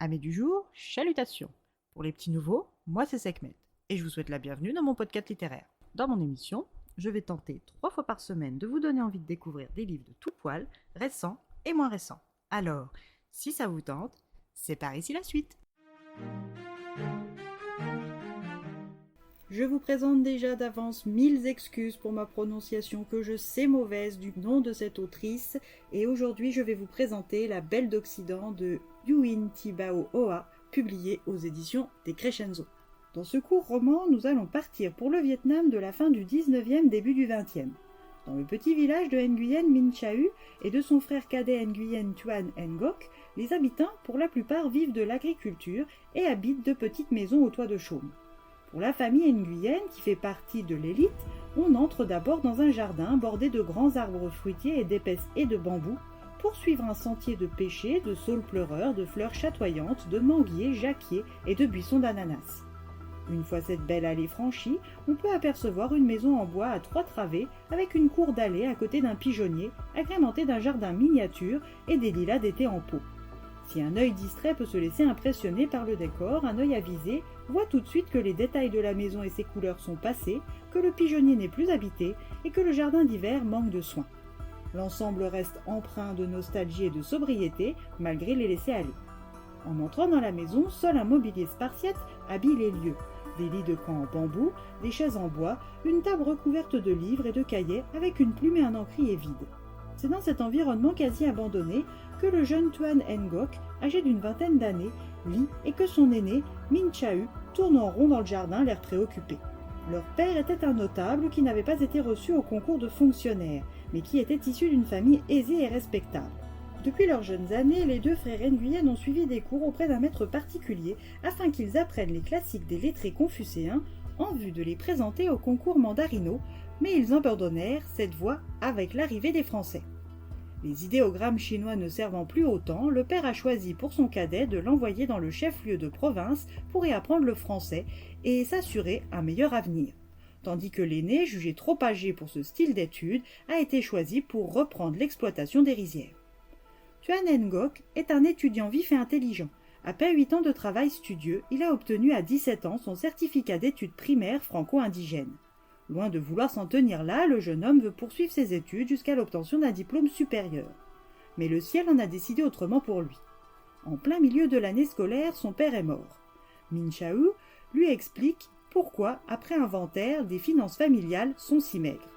Amis du jour, chalutations. Pour les petits nouveaux, moi c'est Sekhmet, et je vous souhaite la bienvenue dans mon podcast littéraire. Dans mon émission, je vais tenter 3 fois par semaine de vous donner envie de découvrir des livres de tout poil, récents et moins récents. Alors, si ça vous tente, c'est par ici la suite. Je vous présente déjà d'avance 1000 excuses pour ma prononciation que je sais mauvaise du nom de cette autrice, et aujourd'hui je vais vous présenter La Belle d'Occident de Yuin Tibao Hoa, publié aux éditions des Crescenzo. Dans ce court roman, nous allons partir pour le Vietnam de la fin du 19e, début du 20e. Dans le petit village de Nguyen Minh Chau et de son frère cadet Nguyen Tuan Ngoc, les habitants pour la plupart vivent de l'agriculture et habitent de petites maisons au toit de chaume. Pour la famille Nguyen, qui fait partie de l'élite, on entre d'abord dans un jardin bordé de grands arbres fruitiers et d'épaisses haies de bambou, pour suivre un sentier de pêchers, de saules pleureurs, de fleurs chatoyantes, de manguiers, jacquiers et de buissons d'ananas. Une fois cette belle allée franchie, on peut apercevoir une maison en bois à 3 travées, avec une cour d'allée à côté d'un pigeonnier, agrémenté d'un jardin miniature et des lilas d'été en pot. Si un œil distrait peut se laisser impressionner par le décor, un œil avisé voit tout de suite que les détails de la maison et ses couleurs sont passés, que le pigeonnier n'est plus habité et que le jardin d'hiver manque de soins. L'ensemble reste empreint de nostalgie et de sobriété, malgré les laissés-aller. En entrant dans la maison, seul un mobilier spartiate habille les lieux. Des lits de camp en bambou, des chaises en bois, une table recouverte de livres et de cahiers avec une plume et un encrier vide. C'est dans cet environnement quasi abandonné que le jeune Tuan Ngoc, âgé d'une 20aine d'années, lit et que son aîné, Minh Chau, tourne en rond dans le jardin, l'air préoccupé. Leur père était un notable qui n'avait pas été reçu au concours de fonctionnaire, mais qui était issu d'une famille aisée et respectable. Depuis leurs jeunes années, les deux frères Nguyen ont suivi des cours auprès d'un maître particulier afin qu'ils apprennent les classiques des lettrés confucéens en vue de les présenter au concours mandarino, mais ils abandonnèrent cette voie avec l'arrivée des Français. Les idéogrammes chinois ne servant plus autant, le père a choisi pour son cadet de l'envoyer dans le chef-lieu de province pour y apprendre le français et s'assurer un meilleur avenir, tandis que l'aîné, jugé trop âgé pour ce style d'études, a été choisi pour reprendre l'exploitation des rizières. Tuan Ngoc est un étudiant vif et intelligent. Après 8 ans de travail studieux, il a obtenu à 17 ans son certificat d'études primaires franco-indigènes. Loin de vouloir s'en tenir là, le jeune homme veut poursuivre ses études jusqu'à l'obtention d'un diplôme supérieur. Mais le ciel en a décidé autrement pour lui. En plein milieu de l'année scolaire, son père est mort. Minh Chau lui explique pourquoi, après inventaire, des finances familiales sont si maigres.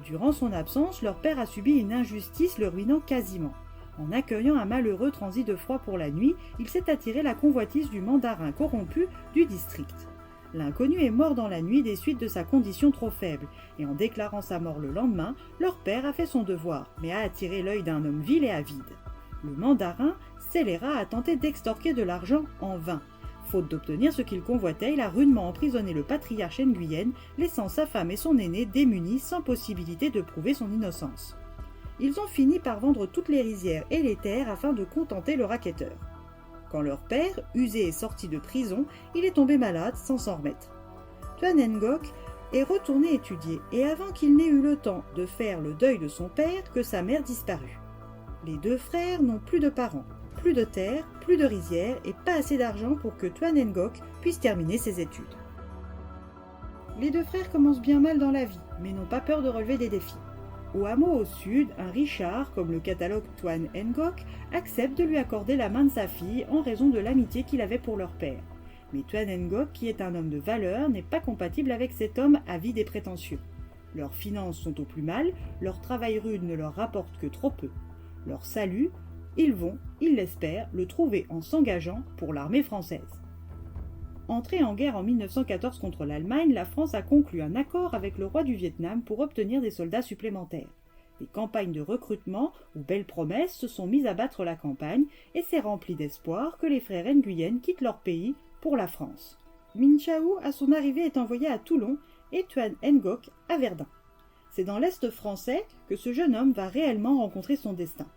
Durant son absence, leur père a subi une injustice le ruinant quasiment. En accueillant un malheureux transi de froid pour la nuit, il s'est attiré la convoitise du mandarin corrompu du district. L'inconnu est mort dans la nuit des suites de sa condition trop faible, et en déclarant sa mort le lendemain, leur père a fait son devoir, mais a attiré l'œil d'un homme vil et avide. Le mandarin, scélérat, a tenté d'extorquer de l'argent en vain. Faute d'obtenir ce qu'il convoitait, il a rudement emprisonné le patriarche Nguyen, laissant sa femme et son aîné démunis sans possibilité de prouver son innocence. Ils ont fini par vendre toutes les rizières et les terres afin de contenter le racketteur. Quand leur père, usé et sorti de prison, il est tombé malade sans s'en remettre. Tuan Ngoc est retourné étudier et avant qu'il n'ait eu le temps de faire le deuil de son père que sa mère disparut. Les deux frères n'ont plus de parents, plus de terre, plus de rizières et pas assez d'argent pour que Tuan Ngoc puisse terminer ses études. Les deux frères commencent bien mal dans la vie, mais n'ont pas peur de relever des défis. Au hameau au sud, un Richard, comme le catalogue Tuan Ngoc, accepte de lui accorder la main de sa fille en raison de l'amitié qu'il avait pour leur père. Mais Tuan Ngoc, qui est un homme de valeur, n'est pas compatible avec cet homme avide et prétentieux. Leurs finances sont au plus mal, leur travail rude ne leur rapporte que trop peu. Leur salut, ils vont, ils l'espèrent, le trouver en s'engageant pour l'armée française. Entrée en guerre en 1914 contre l'Allemagne, la France a conclu un accord avec le roi du Vietnam pour obtenir des soldats supplémentaires. Des campagnes de recrutement ou belles promesses se sont mises à battre la campagne et c'est rempli d'espoir que les frères Nguyen quittent leur pays pour la France. Minh Chau, à son arrivée, est envoyé à Toulon et Tuan Ngoc à Verdun. C'est dans l'Est français que ce jeune homme va réellement rencontrer son destin.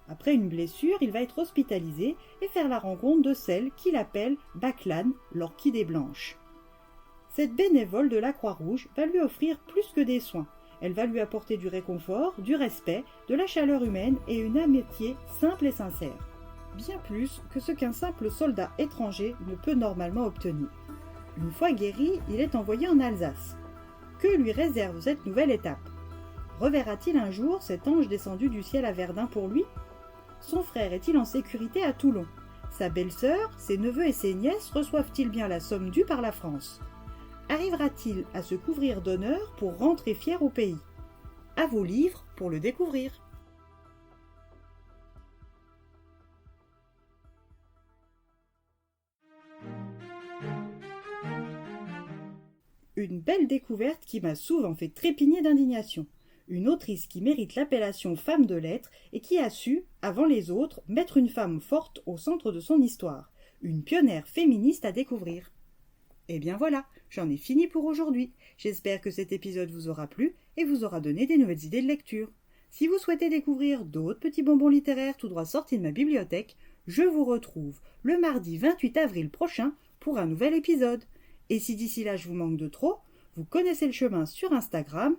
Après une blessure, il va être hospitalisé et faire la rencontre de celle qu'il appelle Baclan, l'orchidée blanche. Cette bénévole de la Croix-Rouge va lui offrir plus que des soins. Elle va lui apporter du réconfort, du respect, de la chaleur humaine et une amitié simple et sincère. bien plus que ce qu'un simple soldat étranger ne peut normalement obtenir. Une fois guéri, il est envoyé en Alsace. Que lui réserve cette nouvelle étape? Reverra-t-il un jour cet ange descendu du ciel à Verdun pour lui? Son frère est-il en sécurité à Toulon? Sa belle-sœur, ses neveux et ses nièces reçoivent-ils bien la somme due par la France? Arrivera-t-il à se couvrir d'honneur pour rentrer fier au pays? À vos livres pour le découvrir. Une belle découverte qui m'a souvent fait trépigner d'indignation. Une autrice qui mérite l'appellation femme de lettres et qui a su, avant les autres, mettre une femme forte au centre de son histoire. Une pionnière féministe à découvrir. Et bien voilà, j'en ai fini pour aujourd'hui. J'espère que cet épisode vous aura plu et vous aura donné des nouvelles idées de lecture. Si vous souhaitez découvrir d'autres petits bonbons littéraires tout droit sortis de ma bibliothèque, je vous retrouve le mardi 28 avril prochain pour un nouvel épisode. Et si d'ici là je vous manque de trop, vous connaissez le chemin sur Instagram,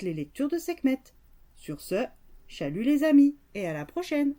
@leslectures de Sekhmet. Sur ce, chalut les amis, et à la prochaine!